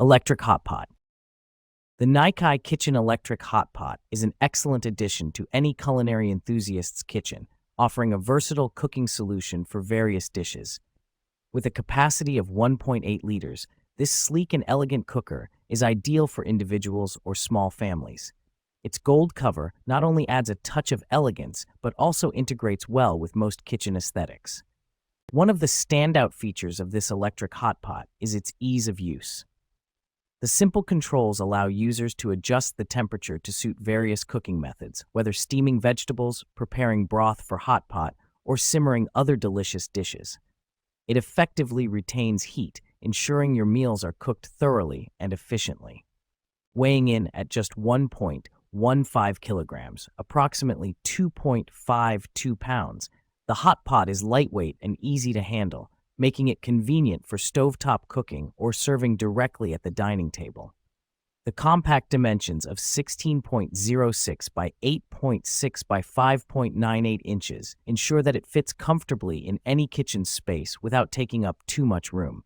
Electric hot pot. The Nikai Kitchen Electric Hot Pot is an excellent addition to any culinary enthusiast's kitchen, offering a versatile cooking solution for various dishes. With a capacity of 1.8 liters, this sleek and elegant cooker is ideal for individuals or small families. Its gold cover not only adds a touch of elegance, but also integrates well with most kitchen aesthetics. One of the standout features of this electric hot pot is its ease of use. The simple controls allow users to adjust the temperature to suit various cooking methods, whether steaming vegetables, preparing broth for hot pot, or simmering other delicious dishes. It effectively retains heat, ensuring your meals are cooked thoroughly and efficiently. Weighing in at just 1.15 kilograms, approximately 2.52 pounds, the hot pot is lightweight and easy to handle, making it convenient for stovetop cooking or serving directly at the dining table. The compact dimensions of 16.06 by 8.6 by 5.98 inches ensure that it fits comfortably in any kitchen space without taking up too much room.